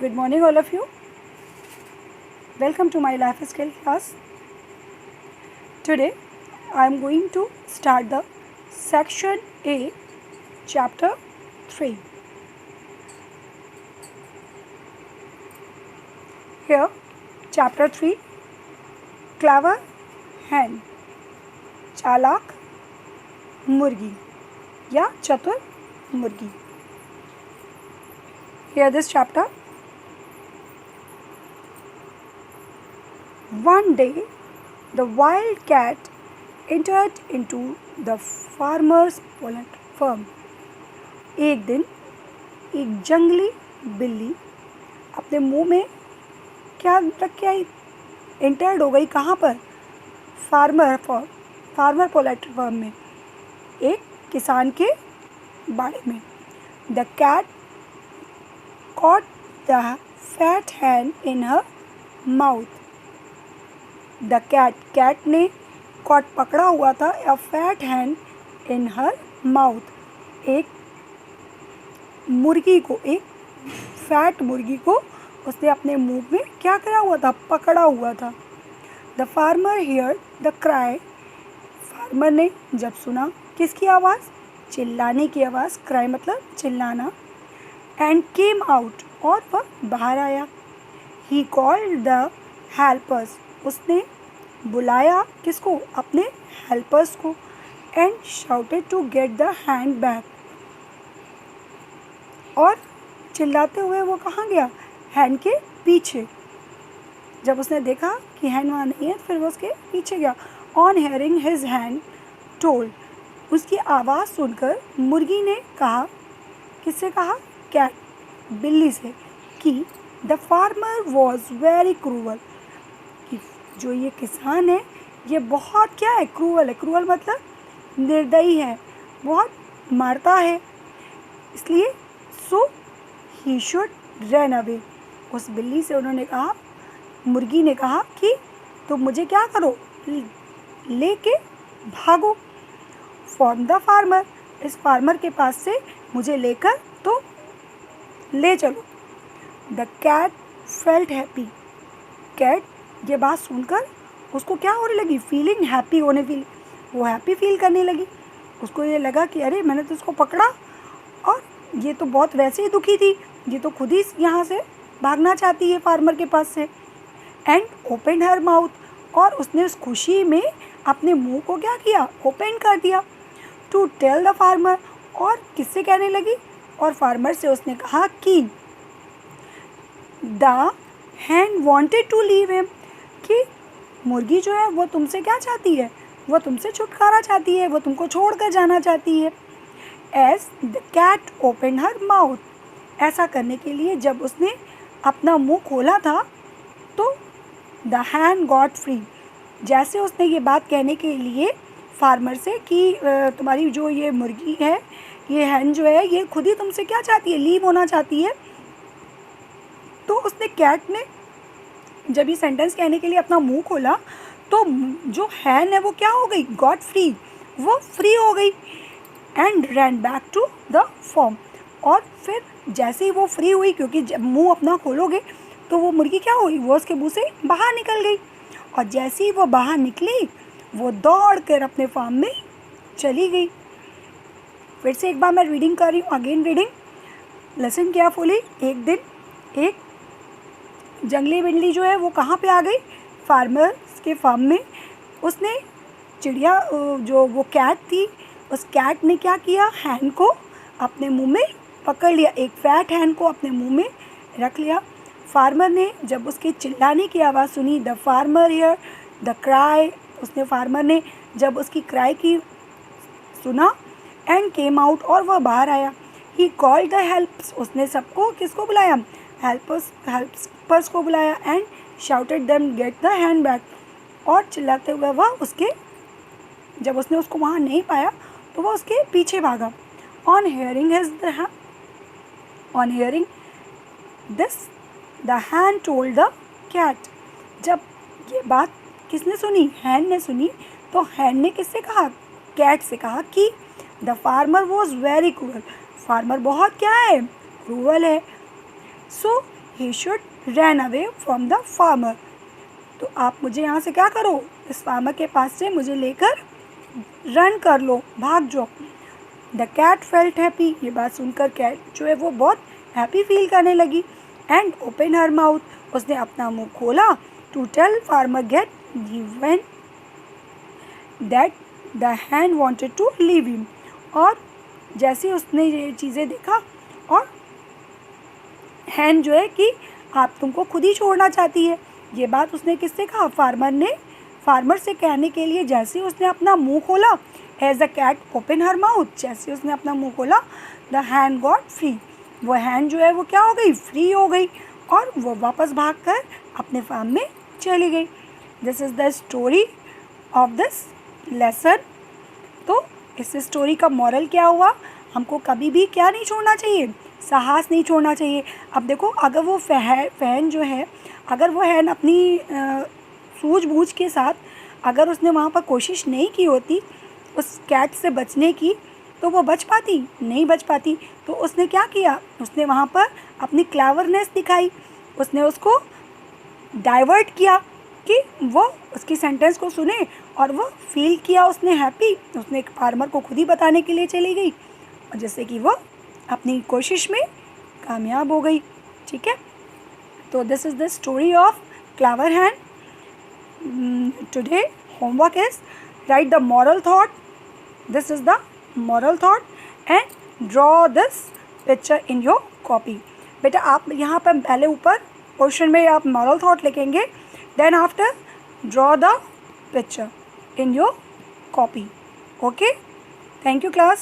Good morning, all of you. Welcome to my life skill class. Today, I am going to start the section A, chapter 3. Here, chapter 3, clever hen, चालाक मुर्गी या चतुर मुर्गी. Here this chapter. One day, the wild cat entered into the farmer's poultry farm. एक दिन एक जंगली बिल्ली अपने मुंह में क्या रख के आई, एंटर्ड हो गई. कहाँ पर? फार्मर पोल्ट्री फार्म में, एक किसान के बाड़े में. The cat caught the fat hen in her mouth. The cat ने कॉट पकड़ा हुआ था a fat hen in her mouth. एक मुर्गी को, एक फैट मुर्गी को उसने अपने मुंह में क्या करा हुआ था, पकड़ा हुआ था. The farmer here the cry. Farmer ने जब सुना किसकी आवाज़? चिल्लाने की आवाज़. क्राई मतलब चिल्लाना. एंड केम आउट, और वह बाहर आया. He called the helpers. उसने बुलाया किसको? अपने हेल्पर्स को. And shouted to get the hen back. और चिल्लाते हुए वो कहाँ गया? हैंड के पीछे. जब उसने देखा कि हैंड वहाँ नहीं है, फिर वो उसके पीछे गया. On hearing his hand told. उसकी आवाज़ सुनकर मुर्गी ने कहा, किससे कहा? कैट, बिल्ली से, कि the farmer was very cruel. कि जो ये किसान है ये बहुत क्या है? क्रूअल है. क्रूअल मतलब निर्दयी है, बहुत मारता है. इसलिए सो ही शुड रन अवे. उस बिल्ली से उन्होंने कहा, मुर्गी ने कहा कि तुम मुझे क्या करो, लेके भागो. From the farmer. इस फार्मर के पास से मुझे लेकर तो ले चलो. The cat felt happy. Cat ये बात सुनकर उसको क्या होने लगी? फीलिंग हैप्पी होने फील वो हैप्पी फील करने लगी. उसको ये लगा कि अरे मैंने तो उसको पकड़ा और ये तो बहुत वैसे ही दुखी थी, ये तो खुद ही यहाँ से भागना चाहती है फार्मर के पास से. And open her mouth. और उसने उस खुशी में अपने मुंह को क्या किया? ओपन कर दिया. To tell the farmer. और किससे कहने लगी? और फार्मर से उसने कहा कि the hen wanted to leave him. कि मुर्गी जो है वो तुमसे क्या चाहती है? वो तुमसे छुटकारा चाहती है, वो तुमको छोड़ कर जाना चाहती है. As the cat open her mouth. ऐसा करने के लिए जब उसने अपना मुंह खोला था तो द हैन गॉट फ्री. जैसे उसने ये बात कहने के लिए फार्मर से कि तुम्हारी जो ये मुर्गी है, ये हैन जो है, ये खुद ही तुमसे क्या चाहती है? लीव होना चाहती है. तो उसने, कैट ने जब ये सेंटेंस कहने के लिए अपना मुंह खोला तो जो हैन है वो क्या हो गई? Got free. वो फ्री हो गई. And ran back to the farm. और फिर जैसे ही वो फ्री हुई, क्योंकि जब मुंह अपना खोलोगे तो वो मुर्गी क्या हुई? वो उसके मुंह से बाहर निकल गई. और जैसे ही वो बाहर निकली वो दौड़ कर अपने फार्म में चली गई. फिर से एक बार मैं रीडिंग कर रही हूँ. Again reading, listen carefully. एक दिन एक जंगली बिल्ली जो है वो कहाँ पे आ गई? फार्मर्स के फार्म में. उसने चिड़िया, जो वो कैट थी, उस कैट ने क्या किया? हैन को अपने मुंह में पकड़ लिया. एक फैट हैन को अपने मुंह में रख लिया. फार्मर ने जब उसके चिल्लाने की आवाज़ सुनी, the farmer here the cry. उसने, फार्मर ने जब उसकी क्राई की सुना, एंड केम आउट, और वह बाहर आया. He called the helps. उसने सबको, किसको बुलाया? हेल्पर्स को बुलाया. And shouted them get the hen back. और चिल्लाते हुए वह उसके, जब उसने उसको वहाँ नहीं पाया तो वह उसके पीछे भागा. On hearing this the hen told the cat. जब ये बात किसने सुनी? हैन ने सुनी. तो हैन ने किससे कहा? कैट से कहा कि the farmer was very cruel. Farmer बहुत क्या है? क्रूअल है. सो he should run away from the farmer. तो आप मुझे यहाँ से क्या करो, इस फार्मर के पास से मुझे लेकर रन कर लो, भाग जाओ. The cat felt happy. ये बात सुनकर कैट जो है वो बहुत हैप्पी फील करने लगी. And open her mouth. उसने अपना मुंह खोला to tell farmer get given that the hen wanted to leave him. और जैसे उसने ये चीज़ें देखा और हैन जो है कि आप तुमको खुद ही छोड़ना चाहती है, ये बात उसने किससे कहा, फार्मर ने. फार्मर से कहने के लिए जैसे उसने अपना मुंह खोला, as the cat open her mouth, जैसे उसने अपना मुंह खोला, द हैंड गॉट फ्री. वो हैंड जो है वो क्या हो गई, फ्री हो गई और वो वापस भागकर अपने फार्म में चली गई. This is the story of this lesson. तो इस स्टोरी का मॉरल क्या हुआ, हमको कभी भी क्या नहीं छोड़ना चाहिए, साहस नहीं छोड़ना चाहिए. अब देखो, अगर वो फैन जो है, अगर वो हैन अपनी सूझबूझ के साथ अगर उसने वहाँ पर कोशिश नहीं की होती उस कैट से बचने की, तो वो बच पाती, नहीं बच पाती. तो उसने क्या किया, उसने वहाँ पर अपनी क्लेवरनेस दिखाई, उसने उसको डाइवर्ट किया कि वो उसकी सेंटेंस को सुने और वो फील किया उसने हैप्पी. उसने एक फार्मर को खुद ही बताने के लिए चली गई और जैसे कि वो अपनी कोशिश में कामयाब हो गई. ठीक है, तो this is the story of clever hen. Today homework is write the moral thought. This is the moral thought and draw this picture in your copy. बेटा आप यहाँ पर पहले ऊपर पोर्शन में आप मॉरल थॉट लिखेंगे, then after draw the picture in your copy. Okay, thank you class.